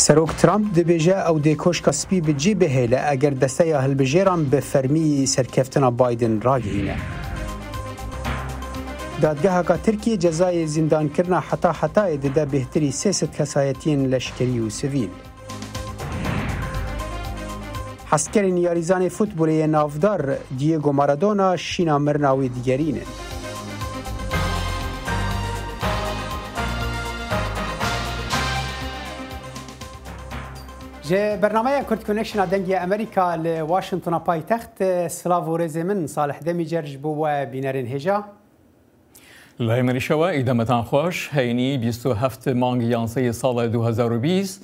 سەرۆک ترامپ دەبێژە ئەو دێ کۆشکە سپی بجێ بهێلە ئەگەر دەستەی هەڵبژێران بە فەرمی سەرکەفتنە بایدن ڕاگەهێنە. دادگایەکە ترکیە جەزای زیندانکردنە هەتاهەتایی دەدا بێهتری 300 کەسایەتیان لەشکری و سڤیل. حەسکەرین یاریزانی فوتبۆلەیە ناودار دیێگۆ مارادۆنا شینا مرناوی دیگەرینن. بەرنامەی کورد کۆنێکشن دەنگی ئەمریکا لە واشنگتۆنە پایتەخت سلااو و ڕێزێ من ساڵح دەمی جەرج بووە بینەرین هێژا. لای مریشەوە ئیدەمەتان خۆش هەینی 27 مانگی یانسەی ساڵە 2020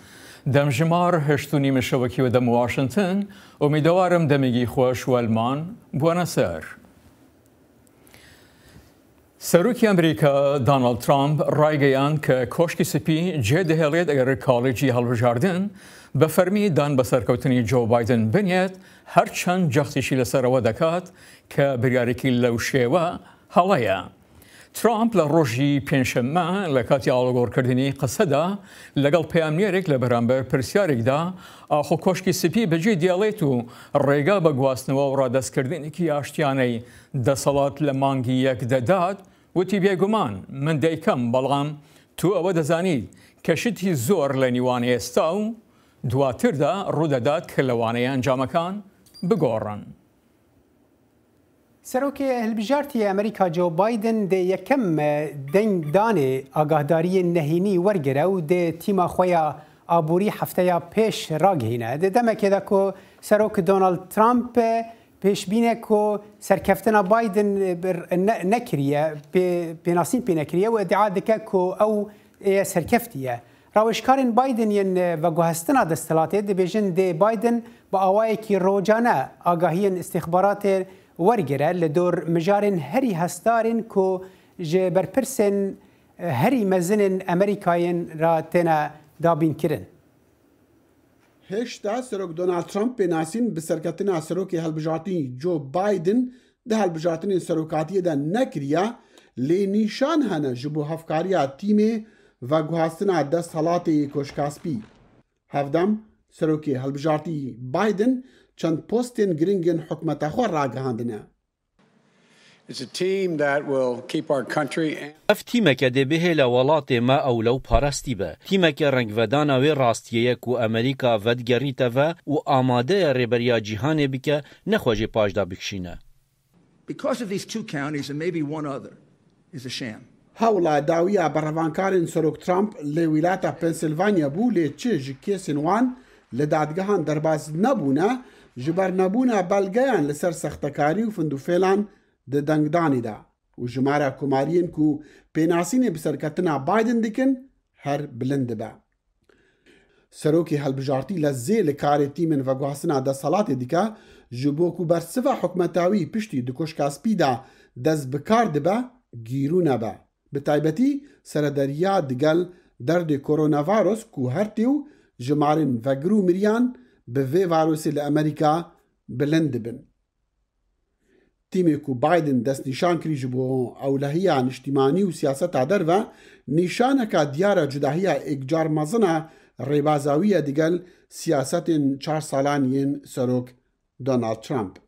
دەمژمار هەشتونی مشەوەکیوە دەم واشنگتن ئومیدەوارم دەمێگی خۆش وەلمان بوونە سەر. سەرۆکی ئەمریکا دۆناڵد ترامپ ڕایگەیاند کە کۆشکی سپی جێدەهێڵێت ئەگەر کاڵێجی هەڵبژاردن بە فەرمی دان بە سەرکەوتنی جۆ بایدن بنێت هەرچەند جەختیشی لەسەرەوە دەکات کە بڕیارێکی لەو شێوە هەڵەیە. ترامپ لە ڕۆژی پێنجشەممە لە کاتی ئاڵۆگۆڕکردنی قسەدا لەگەڵ پەیامنێرێک لە بەرامبەر پرسیارێکدا ئاخۆ کۆشکی سپی بەجێ دێڵێت و ڕێگا بە گواستنەوە و ڕادەستکردنێکی ئاشتیانەی دەسەڵات لە مانگی یەک دەدات وتی بێگومان من دەیکەم بەڵام تو ئەوە دەزانیت کە شتی زۆر لە نیوان ئێستا و دواتردا ڕوودەدات کە لەوانەیە ئەنجامەکان بگۆڕن. سەرۆکی هەڵبژاردنی ئەمریکا جۆ بایدن دێ یەکەم دەنگدانێ ئاگاهداریە نەهێنی وەرگرە و دێ تیما خۆیان ئابووری هەفتەیە پێش ڕاگەهێنە. دێ دەمێکێدا کۆ سەرۆک دۆناڵد ترامپ پێشبینێک کۆ سەرکەفتنە بایدن نەکریە پێناسین پێ نەکریە و ئەدعا دەکە کۆ ئەو سەرکەفتیە. ڕاوێژکارین بایدن یەن بەگوهستنا دەستەڵاتێ دەبێژن دێ بایدن بە ئاوایەکی ڕۆژانە ئاگاهیەن استیخباراتێ وەرگرە لە دۆر مژارên herî hestarên ku ji berpirsên herî mezinên Amerîkayên ra têne dabînkirin. Hêşta Serok Donald Trump pênasîn bi serketina Serokê Hەڵbژاردنî Joe Biden di hەڵbژartinên serokatiyê de nekiriye lê nîşan hene ji bo hevkariya tîmê veguhastina desthilatê Koşkaspî. Hevdem Serokê Hەڵbژaردنî Biden چند پۆستên giringên حکومeta xwe ragihandine. Ev tîmeke dê bihêle welatê me ewlew parastî be. Tîmeke rengvedana wê rastiyeye ku Amerîka vedgerîte ve û amade ye rêberiya cîhanê bike nexwe jê paş da bikişîne. Hewla dawiya berhevankarên Serok Trump lê wîlata Pensilvanya bû lê çi ji kesên wan li dadgehan derbas nebûne ji ber nebûna belgeyan li ser sextekarî û findûfêlan di dengdanê de û jimara komariyên ku pênasînê bi serketina Biden dikin her bilind dibe. Serokê Hەڵbژاردنî li zê li karê tîmên veguhastina desthilatê dike ji bo ku bersiva hikûmeta wî piştî di Koşkaspî de dest bi kar dibe gîrû nebe. Bi taybetî serederiya digel derdê koronavirus ku her tîw jimarên vegir û miriyan bi vê varosê li Amerîka bilind dibin. Tîmê ku Biden destnîşan kirî ji bo ewlehiya niştîmanî û siyaseta derve nîşaneka diyara cudahiya êkcar mezina rêbazawiye digel siyasetên 4 salaniyên Serok Donald Trump.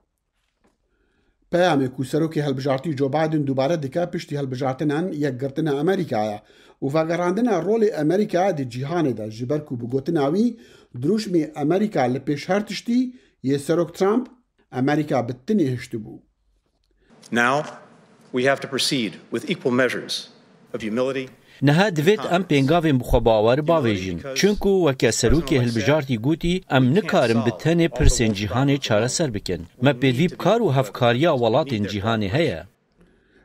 Peyamê ku Serokê Hەڵbژاردنî Joe Biden dubare dike piştî hەڵbژartinan yekgirtina Amerîkaya û vegerandina rolê Amerîka di cîhanê de ji ber ku bi gotina wî dirûjmê Amerîka li pêş her tiştî yê Serok Trump Amerîka bi tinê hiştibû. Now we have to proceed with equal measures of humility. Niha divêt em pêngavên bixwebawer bavêjin çunku weke Serokê Hەڵbژاردnî gotî em nikarin bi tenê pirsên cîhanê çareser bikin. Me pêdivî bikar û hevkariya welatên cîhanê heye.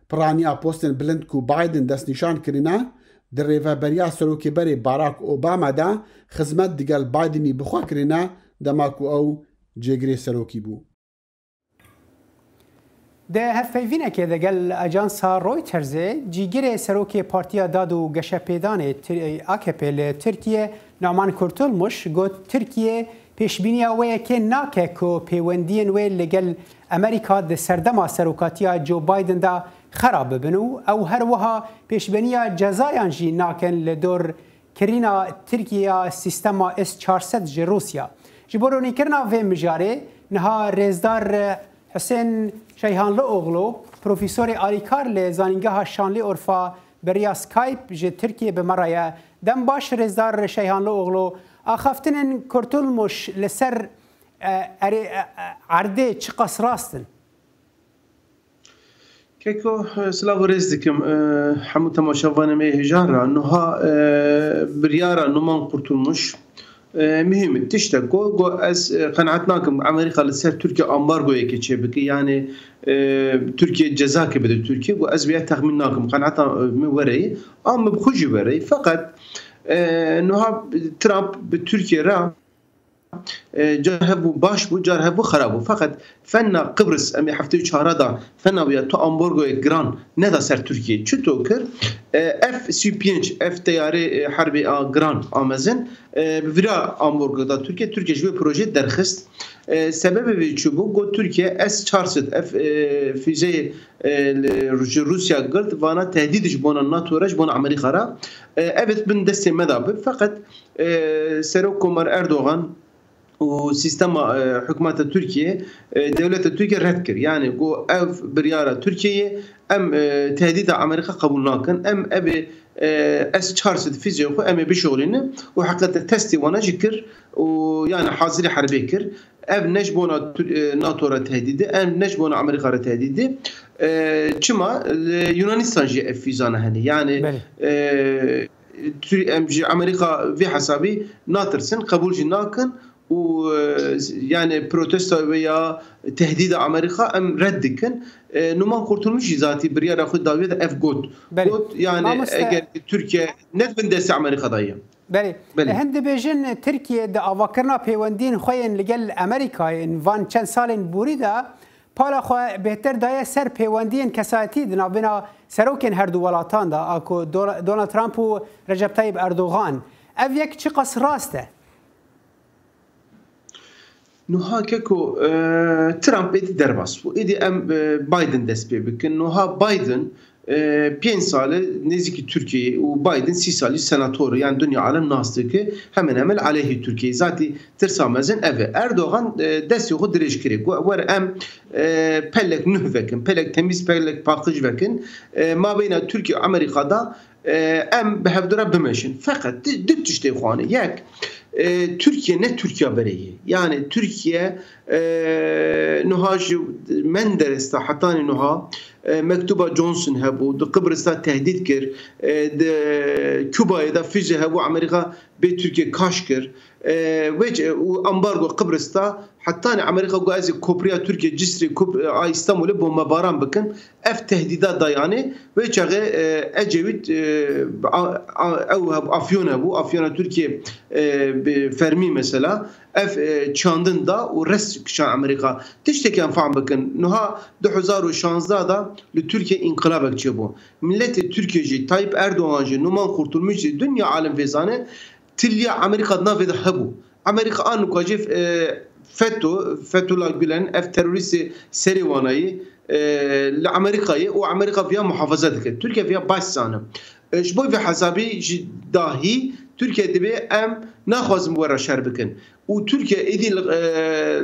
Piraniya postên bilind ku Biden destnîşan kirine di rêveberiya Serokêberê Barack Obama de xizmet digel Bidenî bixwe kirine dema ku ew cêgirê serokî bû. Di hevpeyvînekê de gel ajansa Reutersê cîgirê serokê Partiya Dad û Geşepêdanê AKP li Tirkiye Naman Kurtulmuş got Tirkiye pêşbîniya wê yekê nake ku pêwendiyên wê li gel Amerîka di serdema serokatiya Joe Biden da xerab bibin û ew her wiha pêşbîniya cezayan jî nakin li dor کرینا ترکیه سیستما S400 جی روسیا جی برونی کرنا و مجاره نها رزدار حسین شیهانلو اوغلو پروفیسور آلیکار لزانینگاه شانلی اورفا بریا سکایپ جی ترکیه بمرایه دم باش رزدار شیهانلو اوغلو آخافتن کرتولمش لسر عرده چه قص راستن كيكو سلاو رزدكم حمو تماشاوانه مي هجارة نها بريارة نمان قرطولمش مهم تشتا جو از قناعتناكم امريكا لسر تركيا امبارغو يكي بكي يعني تركيا جزاك بده تركيا جو از بيا تخميناكم قناعتنا وري ام بخوجي وري فقط نها ترامپ بتركيا را جارهبو باش بو جارهبو خرابو فقط فنا قبرص امی هفته چهارده فنا بیا تو امبارگو گران ندا سر ترکیه چطور کر F-35 F تیاره حربی گران آمازن بورا امبارگو دا ترکیه جوی پروژه درخست سبب وی چوبو گو ترکیه S-400 F füze روسیا گرد وانا تهدیدش بونا ناتو رج بونا امریکا را evet bin deste medabı fakat سەرۆک کۆمەر ئەردۆغان و سیستەما حکومەتە تورکیە دەولەتە تورکیا ڕەت کرد یعنی گۆ ئەو بریارە تورکیە ئەم تهدیدە ئەمریکا قبول ناکەن ئەم ئەبێ S-400 فیزیۆ خۆ ئەمێ بشۆڵێنە و حقیقەتە تەستی وانەجی کرد و یعنی حاضری حربێ کرد ئەv نەش بۆنە ناتۆرە تهدیدە ئەم نەش بۆنە ئەمریکا رە تهدیدە چما یونانیستان جی ئەف فیزانە هەنێ یعنی امریکا في حسابي ناترسن قبول جناكن و يعني بروتستا ويا تهديد امريكا ام ردكن نمان قرتلمش ذاتي بريار اخذ داويه اف جود يعني اگر تركيا نت بندس امريكا ضايع بله هند بيجن تركيا دا افكرنا بيوندين خوين لقل امريكا ان فان چند سالين بوريدا پالا خو بهتر دایه سر پیوندین کساتی دنابنا سەرۆکên هەردوو وڵاتان دا ئاکۆ دۆنالد ترامپ و ڕەجەب تایب ئەردۆغان ئەv یەک چی قەس ڕاستە نوها كيكو ترامب ايدي درباس بو ايدي ام بايدن دست بي بكن نوها بايدن 5 ساله نزيكي تركيا وبايدن 6 سالي سناتور يعني دنيا عالم ناستكي hemen عليه تركيا ذاتي ترسامزن اف اردوغان دستي خود دريج كري ور ام بلك نهفكن بلك تميز بلك باقج وكن ما بين تركيا وامريكا دا ام بهفدرا بمشن فقط دت تشتي خوانه يك Türkiye ne Türkiye bereyi yani Türkiye nuhaj Menderes'te hatani nuha mektuba Johnson hebu de Kıbrıs'ta tehdit kir de Küba'ya da füze hebu Amerika be Türkiye kaşkir ve ambargo Kıbrıs'ta hatta Amerika gazi Kopriya Türkiye Cisri İstanbul'u bomba baran bakın F tehdida dayani ve çağı Ecevit Afyon'a bu Afyon'a Türkiye Fermi mesela F çandın da o rest kişan Amerika tişteken falan bakın nuha 2016 da Türkiye inkılap ekçi bu milleti Türkiye'ci Tayyip Erdoğan'cı numan kurtulmuş dünya alem vezane tilya Amerika'dan ve habu Amerika anu kacif Fethullah Gülen F teröristi Serivanayı لأمريكا وأمريكا فيها محافظة تركيا فيها باش سنة شبوي في حسابي داهي تركيا دبي أم ناخذ مورا شربكن وتركيا إذا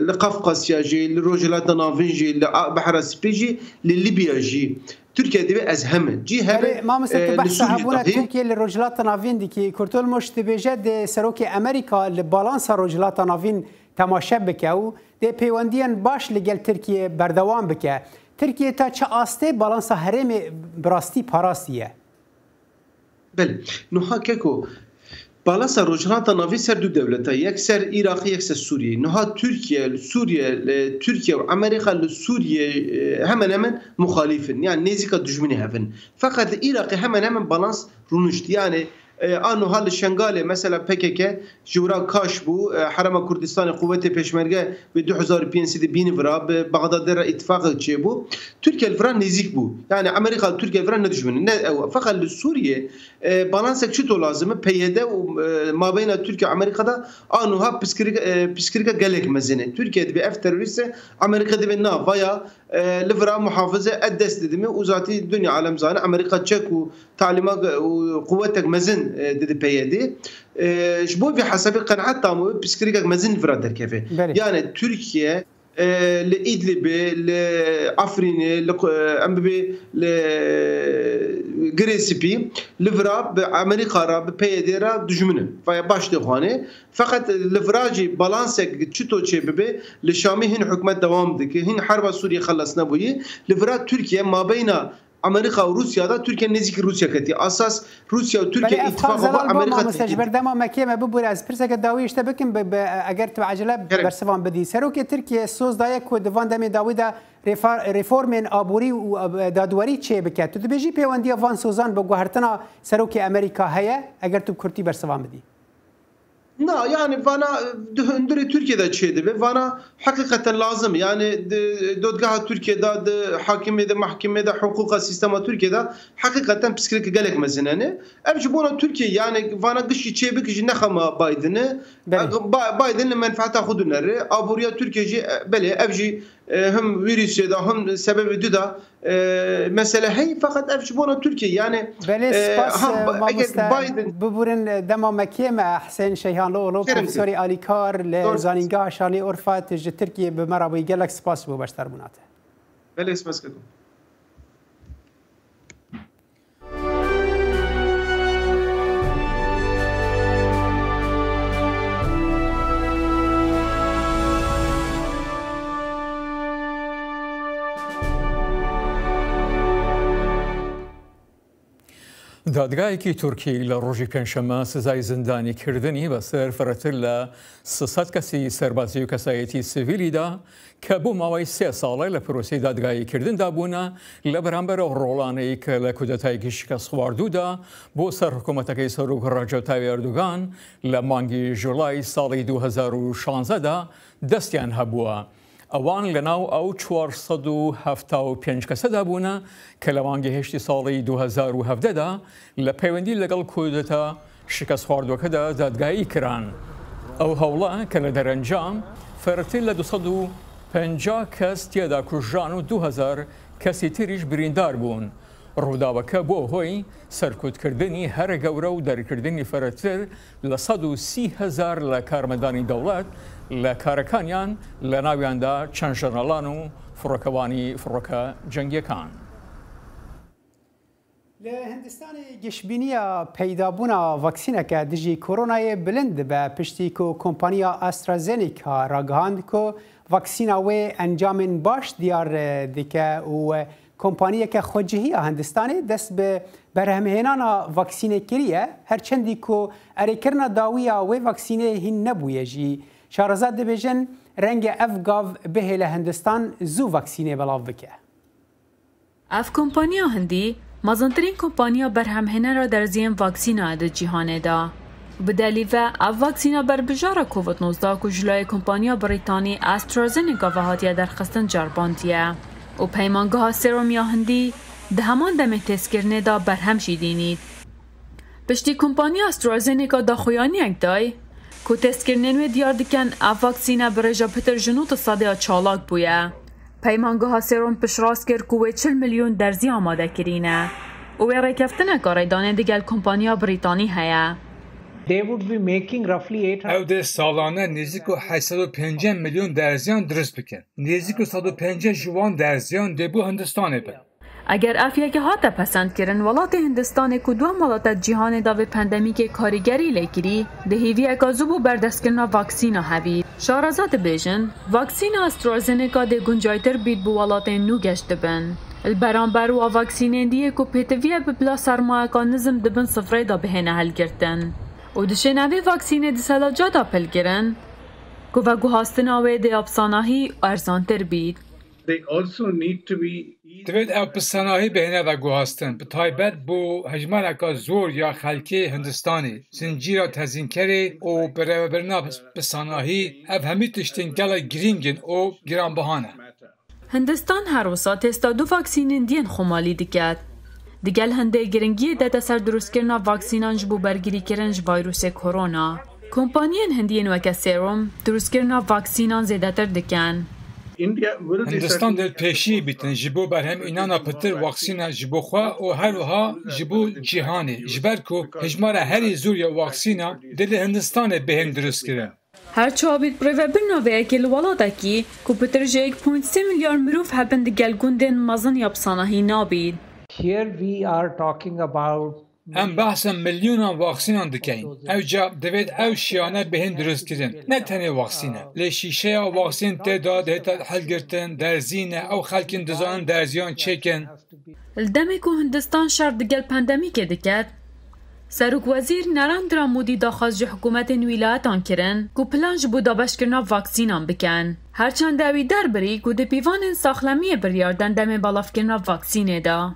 لقفقاسيا جي لروجلات نافين جي لبحر السبيجي لليبيا جي تركيا دبي أزهم جي هذا ما مثل بحث هبونا تركيا لروجلات نافين ديكي كورتول مش تبيجد سەرۆکی أمريكا لبالانس روجلات نافين تماشا بکه و ده پیوندیان باش لگل ترکیه بردوام بکه ترکیه تا چه آسته بالانس هرم براستی پاراستیه بله نوها که بالانس روجلات ناوی سر دو دولت یک سر عراق یک سر سوریه نوها ترکیه و امریکا لسوریه hemen مخالفن yani نزدیک دشمنی هفن فقط عراق hemen بالانس رونشت yani آنو حال شنغاله مثلا PKK جورا کاش بو حرم کردستان قوت پشمرگه به 2005 بین ورا به بغداد را اتفاق چه بو ترکیه الفران نزدیک بو yani Amerika Türkiye الفران ne düşmanı ne fakat Suriye balans ekşito lazım PYD ma beyne Türkiye Amerika'da anu ha psikrika gelek mezene Türkiye'de bir F teröriste Amerika'da bir na vaya لفرا محافظة الدست دمي وزاتي الدنيا عالم زانة أمريكا تشيك وتعليمات وقواتك مزن ددی پیاده جبو به حسب قناعت تامو بسکریک مزن فراد درکفه یعنی ترکیه لإدلب لعفرين لأمبي لغريسبي لفرا بأمريكا را بپیدرا دجمنه فباش دخانه فقط لفراجي بالانسك چطور چه ببه لشامي هن حكومت دوام دكه هن حرب سوريا خلصنا بوي لفرا تركيا ما بين امریکا و روسیا دا ترکیه نزدیک روسیا کتی اساس روسیا و ترکیه اتفاق با امریکا مستجبر دما مکیمه ببور از پرسه داویش تبکم اگر تو عجله برسوان بدی سەرۆکی ترکیه سوز دایه کو دوان دم داویدا ریفورمن آبوری و دادواری چه بکات تو بجی پیوندی وان سوزان به گوهرتنا سەرۆکی امریکا هيا اگر تو کورتی برسوان بدی نا يعني فانا هندري تركيا دا تشيد به فانا حقيقة لازم يعني دادگاه تركيا دا حاكمية دا محكمة دا حقوق سيستم تركيا دا حقيقة بسكريك قالك مثلا أبجبونا تركيا يعني فانا قشي تشيبك جي نخما بايدن بايدن منفعتها خدونا أبوريا تركيا جي بلي أبجي هم فيروس دا هم سبب دودا مسألة هي فقط أفشبونا تركيا يعني بلي بايدن ببورن دما مكيمة حسين شيهان لو بروفيسوري آليكار لزانينغا شاني أورفات جي تركيا بمرابي جالك سباس بو باشتر مناته بلي سباس كدو دادگایەکی تورکی لە ڕۆژی پێنجشەممە سزای زیندانی کردنی بەسەر فرەتر لە 300 کەسی سەربازی و کەسایەتی سڤیلیدا کە بۆ ماوەی 3 ساڵە لە پرۆسی دادگاییکردندا بوونە لە بەرامبەرەوە ڕۆڵانەی کە لە کودەتایەکی شکست خواردوودا بۆ سەر حکوومەتەکەی سەرۆک ڕەجەتاوی ئەردوغان لە مانگی ژوڵای ساڵی 2016دا دەستیان هەبووە. ئەوان لەناو ئەو 475 کەسەدا بوونە کە لە مانگەهێشتی ساڵی 2017دا لە پەیوەندی لەگەڵ کودەتا شکست خواردوەکەدا دادگایی کران. ئەو هەوڵە کە لە دەرەنجام فەرەتر لە 250 کەس تێدا کوژران و 2000 کەسی تریش بریندار بوون. ڕووداوەکە بۆ هۆی سەرکوتکردنی هەرە گەورە و دەرکردنی فەرەتر لە 130,000 لە کارمەندانی دەوڵەت لە کارەکانیان لە ناویاندا چەند ژەنەڵان و فڕۆکەوانی فڕۆکە جەنگیەکان. لە هندستانی گەشتبینیە پەیدابوونا ڤاکسینەکە دژی کۆرۆنایە بلند بە پشتی کو کۆمپانیا ئاسترازێنیکا ڕاگەهاند کۆ ڤاکسینە وێ ئەنجامên باش دیار دکە و کۆمپانیەکە خۆجهیە هەندستانی دەست بە بەرهەمهێنانە ڤاکسینێکریە هەرچەندی کۆ ئەرێکردنە داویە وێ ڤاکسینێ هین نەبوویە ژی شارەزاد دەبێژن ڕەنگە ئەف گاڤ بهێ لە هەندستان زوو ڤاکسینێ بەڵاو بکە. ئەف کۆمپانیا هەندی مەزنترین کۆمپانیا بەرهەمهێنەرە دەرزیێن ڤاکسینە دە جیهانێدا. بدەلیڤە ئەف ڤاکسینە بەربژارە کۆڤید-19 و ژلای کۆمپانیا بریتانی ئاسترازێنیکا هاتیە دەرخستن جارباندیە. و پەیمانگەها سێرۆمیا هەندی دە هەمان دەمێ تێستکردنێدا بەرهەمشی دینیت. پشتی کۆمپانیا ئاسترازێنیکا داخۆیانیەک دای کو تێستکردنێن وێ دیار دکەن ئەف ڤاکسینە بەڕێژە پتر ژنوتە سەدەیا چالاک بووە. پەیمانگەها سێرۆم پشتڕاست کرد کو وێ 40 ملیۆن دەرزی ئامادەکرینە. و وێ ڕێکەفتنەکە ڕێدانێ دەگەل کۆمپانیا بریتانی هەیە. ئەو دێ ساڵانە نزیک و 850 ملیۆن دەرزیان دروست بکەن. نزیک و 150 جوان دەرزیان دەبوو هەندستانê bin. ئەگەر ئەفیەکە هاتە پەسەندکردن وڵاتی هندستانێک و دوام وڵاتە جیهانێدا بێ پەندەمیکێ کاریگەری لێگیری دەهێویەکە زوو بۆ بەردەستکردنا ڤاکسینە هەبی. شارەزا دەبێژن ڤاکسینە ئەسترازێنێکا دێ گونجایتر بیت بۆ وڵاتên نو گەشت دەبن. بەرامبەر و ڤاکسینên دیەک و پێتەڤیە ببلا سەرمایەکە نزم دەبن سفرەیدا بهێنە هەلگرتن. و دشێنەوێ ڤاکسینê di selacaدا pilgirin ku veguhastina wê dê apsanahî erzantir bît. Divêt ew pisanahî bihêne veguhastin bi taybet bo hejmareka zor ya xelkê Hindistanê, zincîra tezînkerê û birêvebirina pisanahî ev hemî tiştên gelek girîngin û giranbihan e. Hindistan her wisa têsta du vaksînên diyên xwemalî diket. Digel hindê giringiyê de ser drûstkirina vaksînan ji bo bergirîkirin ji vayrûsê korona. Kompaniyên hindiyên weke Serum drûstkirina vaksînan zêdetir dikin. هندستان دلپێشی بیتن ji bo berhemînana pitir vaksîna ji bo xwe û her wiha ji bo cîhanê ji ber ku hejmara herî zûr ya vaksîna dê li Hindistanê bêhêm durist kirin. Her çavît birêvebirnaveyekê li welatekî ku pitir ji 1.3 milyar mirov hebin di gel gundên mezin ya pisanahî nabîn. Here we are talking about Em behsa milyûnan vaksînan dikeyn. Ew ca divêt ew şiyane bêhên durist kirin. Ne tenê vaksîne. Lê şîşeya vaksîn têda dihêta helgirtin, derzîne, ew xelkên dizanin derziyan çêkin. Li demê ku Hindistan şer di gel pandemîkê diket, Sərۆk Wezîr Narendra Modî daxwaz ji hikûmetên wîlayetan kirin ku plan ji bo dabeşkirina vaksînan bikin. Herçend ew ê derbirî ku di pîvanên saxlemiyê biryardan demê belavkirina vaksînê da.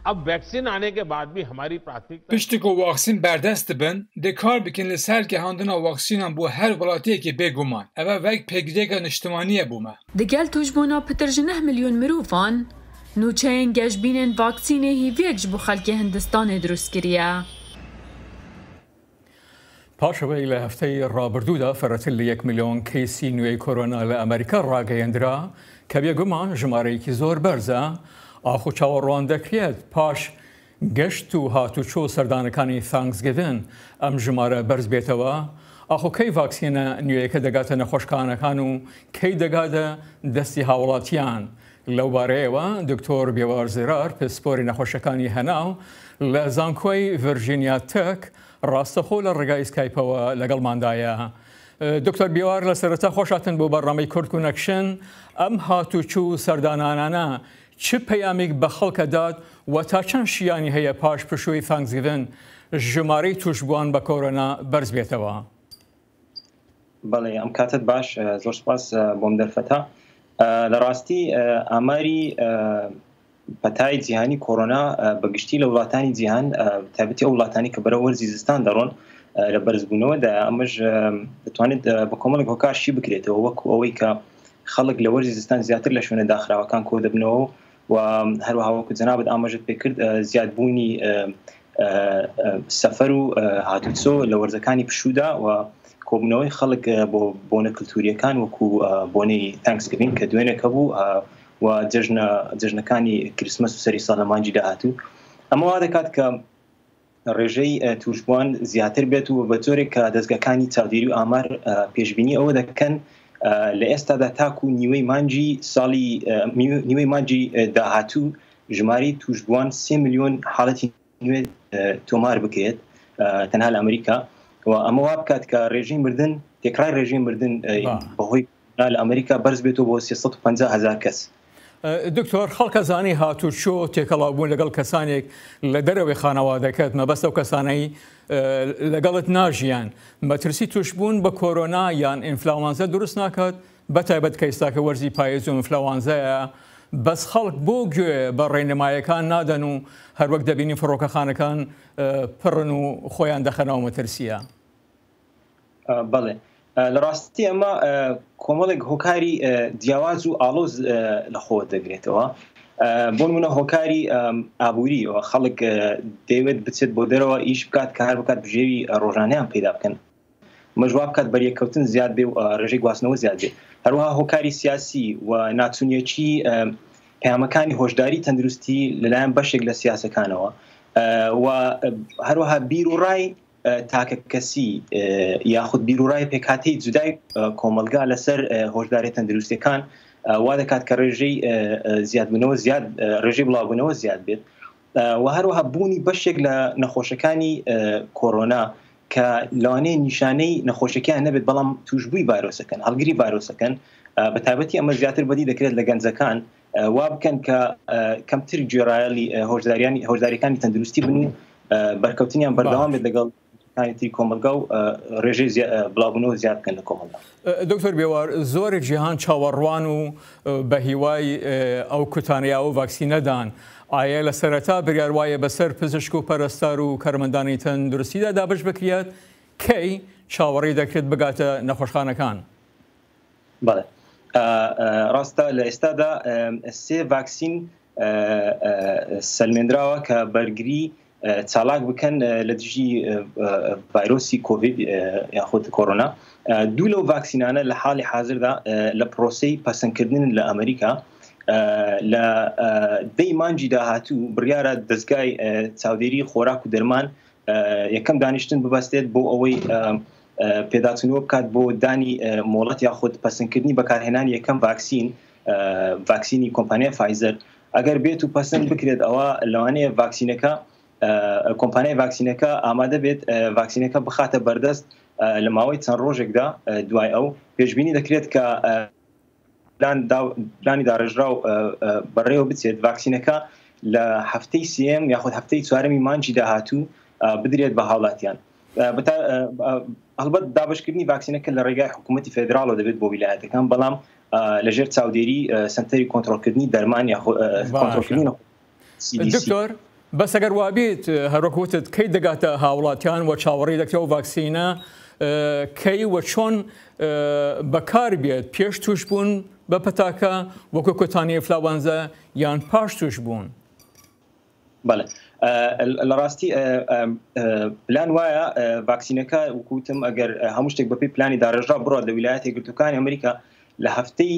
Piştî ku vaksîn berdest dibin, dê kar bikin li ser gehandina vaksînan bo her welatiyekê bêguman. Ev wek pêgirêka niştimanî bûme. Di gel tûjbûna pitir ji 9 milyon mirovan, nûçeyên gejbînên vaksînê hîviyek ji bo xelkê Hindistanê drust kiriye. پاشەوەی لە هەفتەی ڕابردوودا فەرەتر لە 1 ملیۆن کەیسی نوێی کۆرۆنا لە ئەمریکا ڕاگەیەندرا کە بێگومان ژمارەیەکی زۆر بەرزە ئاخو چاوەڕوان دەکرێت پاش گەشت و هاتوچۆ سەردانەکانی تانکسگیڤن ئەم ژمارە بەرز بێتەوە ئاخو کەی ڤاکسینە نوێیەکە دەگاتە نەخۆشخانەکان و کەی دەگاتە دەستی هاوڵاتیان لەو بارەیەوە دکتۆر بێوار زێرار پسپۆری نەخۆشەکانی هەناو لە زانکۆی ڤرجینیا تەک ڕاستەخۆ لە ڕێگای سکایپەوە لەگەڵماندایە. دکتۆر بیوار لە سەرەتا خۆشاتن بۆ بەرنامەی کورد کۆنێکشن ئەم هاتوچوو سەردانانانە چ پەیامێک بە خەڵکە داد و تا چەند شیانی هەیە پاش پشووی تانکسگیڤن ژمارەی توشبووان بە کۆرۆنا بەرز بێتەوە؟ بەڵێ ئەم کاتت باش زۆر سپاس بۆم دەرفەتە. لە ڕاستی ئاماری پەتای جیهانی کۆرۆنا بەگشتی لە وڵاتانی جیهان تایبەتی ئەو وڵاتانی کە بەرەو وەرزی زستان دەڕۆن لە بەرزبوونەوەدا ئەمەش دەتوانێت بە کۆمەڵێک هۆکارشی بکرێتەوە وەکو ئەوەی کە خەڵک لە وەرزی زستان زیاتر لە شوێنە داخراوەکان کۆ دەبنەوە و هەروەها وەکو جەنابەت ئاماژت پێکرد زیادبوونی سەفەر و هاتوچۆ لە وەرزەکانی پشوودا و کۆبوونەوەی خەڵک بۆ بۆنە کلتوریەکان وەکو بۆنەی تانکسگیڤین کە دوێنێکە بوو و جژنەکانی کریسمەس و سەری ساڵ لە مانجی داهاتوو ئەمە وا دەکات کە ڕێژەی توشبووان زیاتر بێت و بە جۆرێک کە دەستگاکانی چاودێری و ئامار پێشبینی ئەوە دەکەن لە ئێستادا تاکو نیوەی مانجی داهاتوو ژمارەی توشبووان 3 ملیۆن حاڵەتی نوێ تۆمار بکرێت تەنها لە ئەمریکا و ئەمە وا بکات کە ڕێژەی مردن تێکرای ڕێژەی مردن بەهۆی لە ئەمریکا بەرز بێتەوە بۆ 350,000 کەس. دکتۆر خەڵکە زانی هاتوچۆ تێکەڵاوبوون لەگەڵ کەسانێک لە دەرەوەی خانەوادەکەت مەبەستە و کەسانەی لەگەڵت ناژیان مەترسی توشبوون بە کۆرۆنا یان ئینفلاوانزە دروست ناکات بەتایبەت کە ئێستاکە وەرزی پاییز و ئینفلاوانزەیە بەس خەڵک بۆ گوێ بە ڕێنمایەکان نادەن و هەروەک دەبینی فڕۆکەخانەکان پڕن و خۆیان دەخەنەوە مەترسیە. بەڵێ لە ڕاستی ئەمە کۆمەڵێک هۆکاری دیاواز و ئالۆز لەخۆ دەگرێتەوە بۆ نمونە هۆکاری ئابووریەوە خەڵک دەیەوێت بچێت بۆ دەرەوە ئیش بکات کە هەر بکات بژێوی ڕۆژانەیان پەیدا بکەن مەژوا بکات بەریەکەوتن زیاد بێ و ڕێژەی گواستنەوە زیاد بێ هەروەها هۆکاری سیاسی و ناچوونیەکی پەیامەکانی هۆشداری تەندروستی لەلایەن بەشێک لە سیاسەکانەوە و هەروەها بیر و ڕای تاکە کەسی یاخود بیرروڕای پێکاتەی جودای کۆمەلگا لەسەر هۆشداری تەندروستیەکان وا دەکات کە ڕێژەی زیادبوونەوە زیاد ڕێژەی بڵاوبوونەوە زیاد بێت و هەروەها بوونی بەشێک لە نەخۆشەکانی کۆرۆنا کە لەوانەیە نیشانەی نەخۆشەکیان نەبێت بەڵام توشبووی ڤایرۆسەکەن هەڵگری ڤایرۆسەکەن بە تایبەتی ئەمە زیاتر بەدی دەکرێت لە گەنجەکان وا بکەن کە کەمتر گوێڕایەڵی هۆشداریەکانی تەندروستی بن و بەرکەوتنیان بەردەوام بێت لەگەڵ کۆمەلگا و ڕێژەی بڵاوبوونەوە زیاد بکەن لە کۆمەلگا. دکتۆر بێوار زۆری جیهان چاوەڕوان و بە هیوای ئەو کوتانەیە و ڤاکسینەدان ئایا لە سەرەتا بریار وایە بەسەر پزیشک و پەرستار و کارمەندانی تەندروستیدا دابش بکرێت کەی چاوەڕێی دەکرێت بگاتە نەخۆشخانەکان؟ بەڵێ ڕاستە لە ئێستادا 3 ڤاکسین سەلمێنراوە کە بەرگری چالاک بکەن لە دژی ڤایرۆسی کۆڤید یاخود کۆرۆنا دوو لەو ڤاکسینانە لە حاڵی حاضردا لە پرۆسەی پەسەندکردن لە ئەمریکا لە دەی مانجی داهاتوو بڕیارە دەستگای چاودێری خۆراک و دەرمان یەکەم دانیشتن ببەستێت بۆ ئەوەی پێداچنەوە بکات بۆ دانی مۆڵەت یاخود پەسەندکردنی بەکارهێنانی یەکەم ڤاکسینی کۆمپانیای فایزەر ئەگەر بێت و پەسەند بکرێت ئەوە لەوانەیە ڤاکسینەکە کۆمپانیای ڤاکسینەکە ئامادە بێت ڤاکسینەکە بخاتە بەردەست لە ماوەی چەند ڕۆژێکدا دوای ئەو پێشبینی دەکرێت کە پلانی داڕێژرا و بەڕێوە بچێت ڤاکسینەکە لە هەفتەی سێم یاخود هەفتەی چوارەمی مانجی داهاتوو بدرێت بە هاوڵاتیان. هەڵبەت دابشکردنی ڤاکسینەکە لە ڕێگای حکوومەتی فێدراڵەوە دەبێت بۆ ویلایەتەکان بەڵام لەژێر چاودێری سنتەری کۆنتڕۆلکردنی دەرمان یاخود کۆنتڕۆلکردنی دکتۆر بەس ئەگەر وابێت هەروەکوتت کەی دەگاتە هاوڵاتیان و چاوەڕێی دەکرێت و ڤاکسینە کەی وە چۆن بەکار بێت پێش توش بوون بە پەتاکە وەکو کۆتانی فلاوانزە یان پاش توش بوون؟ بەڵێ لە ڕاستی پلان وایە ڤاکسینەکە وکوتم ئەگەر هەموو شتێک بەپێی پلانی داڕێژرا بڕات لە ویلایەتە یەکگرتووەکانی ئەمریکا لە هەفتەی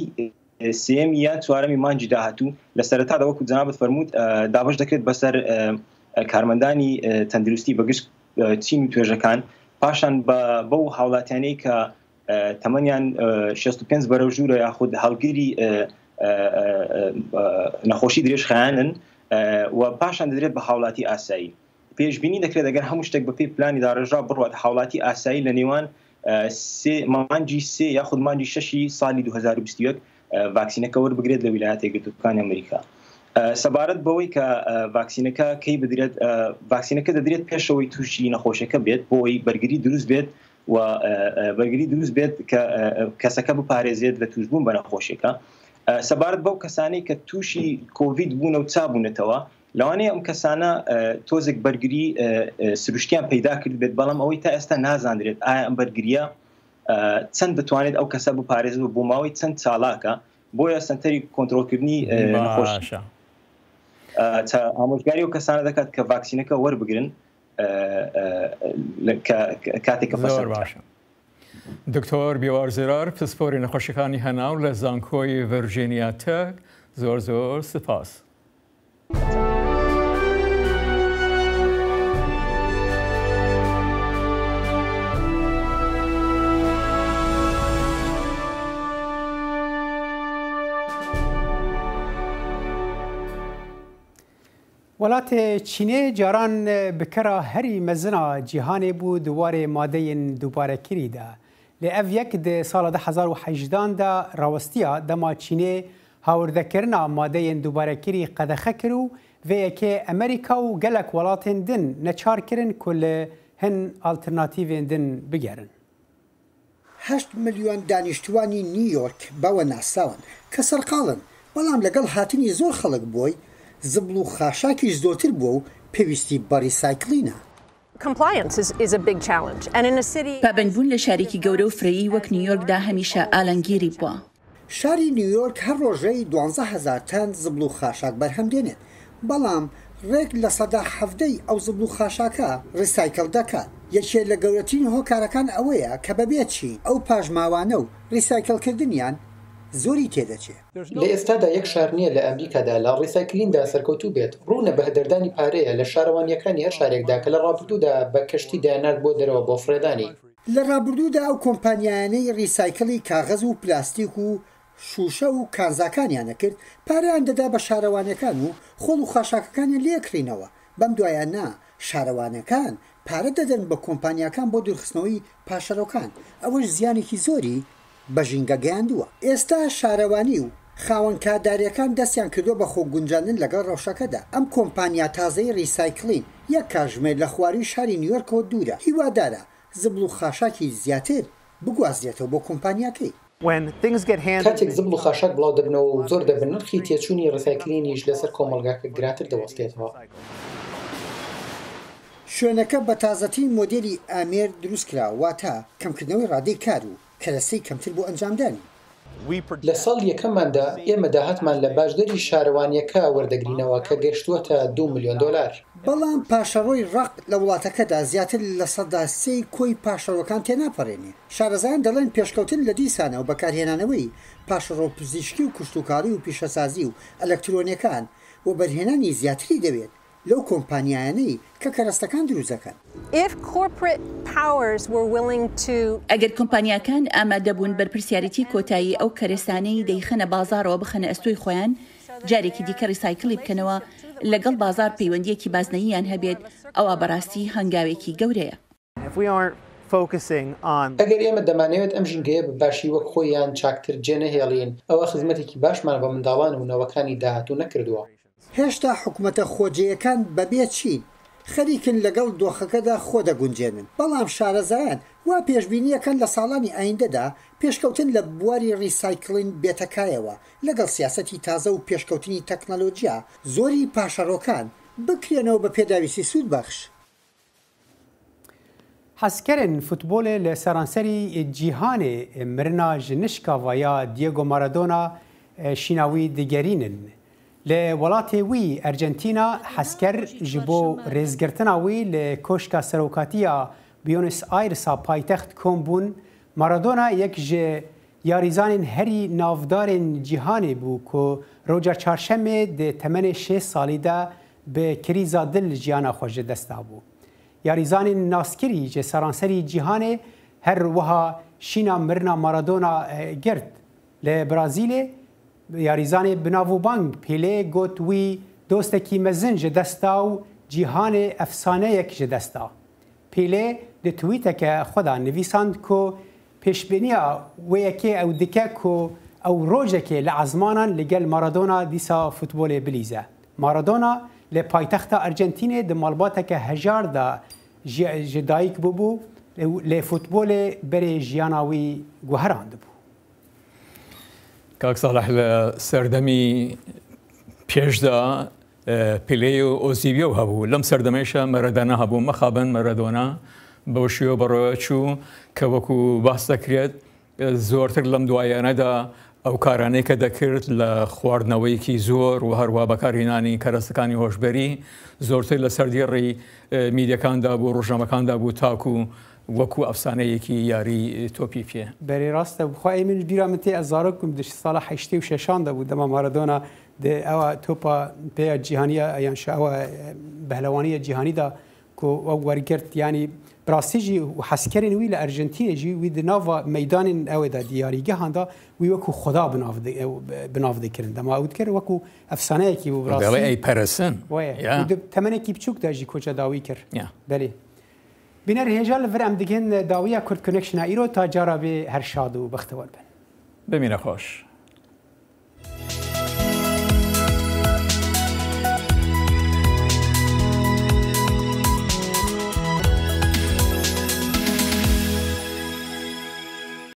سێم یان چوارەمی مانجی داهاتوو لە سەرەتادا وەکو جەنابەت فەرمووت دابش دەکرێت بەسەر کارمەندانی تەندروستی بەگشت چین و توێژەکان پاشان بەو هاوڵاتیانەی کە تەمەنیان 65 بەرەو ژوورە یاخود هەڵگیری نەخۆشی درێژ خەیانن و پاشان دەدرێت بە هاوڵاتی ئاسایی. پێشبینی دەکرێت ئەگەر هەموو شتێک بەپێی پلانی داڕێژرا بڕوات هاوڵاتی ئاسایی لە نێوان مانجی سێ یاخود مانجی شەشی ساڵی 2021 ڤاکسینەکە وەربگرێت لە ویلایەتە یەکگرتووەکانی ئەمریکا. سەبارەت بەوەی کە ڤاکسینەکە کەی بدرێت ڤاکسینەکە دەدرێت پێشەوەی تووشی نەخۆشیەکە بێت بۆی بەرگری دروست بێت و بەرگری دروست بێت کە کەسەکە بپارێزێت لە توشبوون بە نەخۆشیەکە. سەبارەت بەو کەسانەی کە تووشی کۆڤید بوون و چابوونەتەوە لەوانەیە ئەم کەسانە تۆزێک بەرگری سروشتیان پەیدا کرد بێت بەڵام ئەوەی تا ئێستا نازانرێت ئایا ئەم بەرگریە چەند دەتوانێت ئەو کەسە بپارێزێت بۆ ماوەی چەند ساڵاکە بۆیە سنتەری کۆنتڕۆلکردنی نەخۆشی ئامۆژگاری و کەسانە دەکات کە ڤاکسینەکە وەربگرن کاتێککە زۆر باشە. دکتۆر بیوارزێرار پسپۆری نەخۆشیەکانی هەناو لە زانکۆی ڤەرجینیا تەک زۆر زۆر سپاس. وڵاتێ چینێ جاران بکەرە هەری مەزنە جیهانێ بوو دووارێ مادەیەن دووبارەکریدا لە ئەڤ یەک دە ساڵە 2018دا ڕاوەستیە دەما چینێ هاوردەکردنا مادەیەن دووبارەکری قەدەخە کرد و vêyekê ئەمریکا و gelek welatên din neçarkirin ku li hin alternatîvên din bigerin. 8 milyon danîştwanî New York bewe nasawan ke serqalin belam legal hatinî zor xelek boy zibl û xaşakî ji zotir bû û pêwîstî barîsaykilîne. پابندبوون لە شارێکی گەورە و فرەیی وەک نیویۆرکدا هەمیشە ئالەنگیری بووە. شاری نیویۆرک هەر ڕۆژەی 12,000 تەن زبل و خاشاک بەرهەم دێنێت بەڵام ڕێک لە سەدا هەفتەی ئەو زبل و خاشاکە ڕیسایکل دەکات. یەکێک لە گەورەترین هۆکارەکان ئەوەیە کە بەبێت چی ئەو پاژماوانە و ڕیسایکلکردنیان زۆری تێدەچێت. لە ئێستادا یەک شار نییە لە ئەمریکادا لە ڕیسایکلیندا سەرکەوتوو بێت ڕوونە بە هەدەردانی پارەیە لە شارەوانیەکانی هەر شارێکدا کە لە ڕابردوودا بە کەشتی دایانات بۆ دەرەوە بۆ فرێدانی. لە ڕابردوودا ئەو کۆمپانیانەی ڕیسایکلی کاغەز و پلاستیک و شوشە و کانزاکانیانە کرد پارەیان دەدا بە شارەوانەکان و خۆڵ و خاشاکەکانیان لێکڕینەوە بەم دوایانە شارەوانەکان پارە دەدەن بە کۆمپانیەکان بۆ دوورخستنەوەی پاشەرۆکان ئەوەش زیانێکی زۆری بە ژینگە گەیاندووە. ئێستا شارەوانی و خاوەن کارداریەکان دەستیان کردووە بە خۆگونجاندن لەگەڵ ڕەوشەکەدا. ئەم کۆمپانیا تازەی ڕیسایکلین یەک کاژمێر لە خواری شاری نیویۆرکەوە دوورە هیوادارە زبل و خاشاکی زیاتر بگوازرێتەوە بۆ کۆمپانیاکەی. کاتێک زبل و خاشاک بڵاو دەبنەوە و زۆر دەبن نرخی تێچوونی ڕیسایکلینیش لەسەر کۆمەڵگاکە گراتر دەوەستێتەوە. شوێنەکە بە تازەترین مۆدێلی ئامێر دروست کراوە واتە کەمکردنەوەی ڕادەی کار و کەرەسەی کەمتر بۆ ئەنجامدانی. لە ساڵ یەکەمماندا ئێمە داهاتمان لە باشدەری شارەوانیەکە وەردەگرینەوە کە گەشتووەتە $2 ملیۆن. بەڵام پاشەڕۆی ڕق لە وڵاتەکەدا زیاتر لە سەدا سێی کۆی پاشەڕۆکان تێناپەڕێنێ. شارەزایان دەڵێن پێشکەوتن لە دیسانە و بەکارهێنانەوەی پاشەڕۆ پزیشکی و کشتتوکاری و پیشەسازی و ئەلەکترۆنیەکان و بەرهێنانی زیاتری دەوێت لەو کۆمپانیایانەی کە کەرەستەکان دروستەکەن. ئەگەر کۆمپانیاکان ئامادەبوون بەرپرسیارەتی کۆتایی ئەو کەرێستانەی دەیخەنە بازارەوە بخەنە ئەستۆی خۆیان، جارێکی دیکە ڕیسایکڵی بکەنەوە لەگەڵ بازار پەیوەندیەکی بازنەییان هەبێت، ئەوە بەڕاستی هەنگاوێکی گەورەیە. ئەگەر ئێمە دەمانەوێت ئەم ژینگەیە بەباشی وەک خۆیان چاکتر جێنەهێڵین، ئەوە خزمەتێکی باشمان بە منداڵان و نەوەکانی داهاتوو نەکردووە. هێشتا حکوومەتە خۆجەیەکان بەبێ چین خەریکن لەگەڵ دۆخەکەدا خۆ دەگونجێنن، بەڵام شارەزایان وا پێشبینیەکەن لە ساڵانی ئایندەدا پێشکەوتن لە بواری ڕیسایکڵین بێتەکایەوە لەگەڵ سیاسەتی تازە و پێشکەوتنی تەکنەلۆجیا زۆری پاشەڕۆکان بکرێنەوە بە پێداویستی سوود بەخش. حەزکەرن فوتبۆلێ لە سەرانسەری جیهانێ مرنا ژنشکاڤایا دیێگۆ مارادۆنا شیناوی دگەرینن. لە وڵاتێ وی ئەرجنتینا حەزکەر ji بۆ rêzgirtina wî li کۆشکا سەرۆکاتیya بیۆنس ئایرسا پایتەخت کۆم بوون. مارادۆنا یەک ji yarizanên herî navdarên cîhanê bû ku roca çarşemê di temenê 6 salî de bi krîza dil jiyana xwe ji desta bû. Yarizanên naskirî ji seranserî cîhanê her wiha şîna mirina Maradona girt. Li Brazîlê yarizanê binavûbang Pêlê got wî dostekî mezin ji desta û cîhanê efsaneyek ji desta. Pêlê di twîteke xwe da nivîsand ku pêşbîniya wê yekê ew dike ku ew rojekê li ezmanan li gel Maradona dîsa futbolê bilîze. Maradona li paytexta Ercentînê di malbateke hejar da ji dayîk bûbû lê futbolê berê jiyana wî guherandibû. کاک ساڵح لە سەردەمی پێشدا پلەی و ئۆزیڤیە و هەبوو لەم سەردەمەیشە مەرەدۆنا هەبوو مەخابن مەرەدۆنا بەو شێوە بەڕۆیە چوو کە وەکو باس دەکرێت زۆرتر لەم دوایانەدا ئەو کارانەی کە دەکرد لە خواردنەوەیکی زۆر و هەروە بەکارهێنانی کەرەستەکانی هۆشبەری زۆرتر لە سەردێڕی میدیەکاندا بوو ڕۆژنامەکاندا بوو تاکو وەکو ئەفسانەیەکی یاری تۆپی پێ بەری ڕاستە بخوای من بیرا من تێ ئەزارەکم دش ساڵە 86 دەبوو دەما مارادۆنا ئەوە تۆپە پێ جیهانیە یان شەوە بەهلەوانیە جیهانیدا کو ئەو وەرگرت ینی براسیژی و حەسکەرێن وی لە ئەرجنتینێژی وی دناوە مەدانین ئەوێدا دیاریگەهاندا وی وەکو خدا بناو دەکردن دەما ئەوت کرد وەکو ئەفسانەیەکی بوو بڕاستی پەرسن تەمەنێکی بچووک داژی کۆچە داوی کرد بەێ بینەر هێژە لە ڤر ئەم دگەن داویە کورد کۆنێکشنە ئیرۆ تا جارا بێ هەر شاد و بەختەوەر بن بمینە خۆش.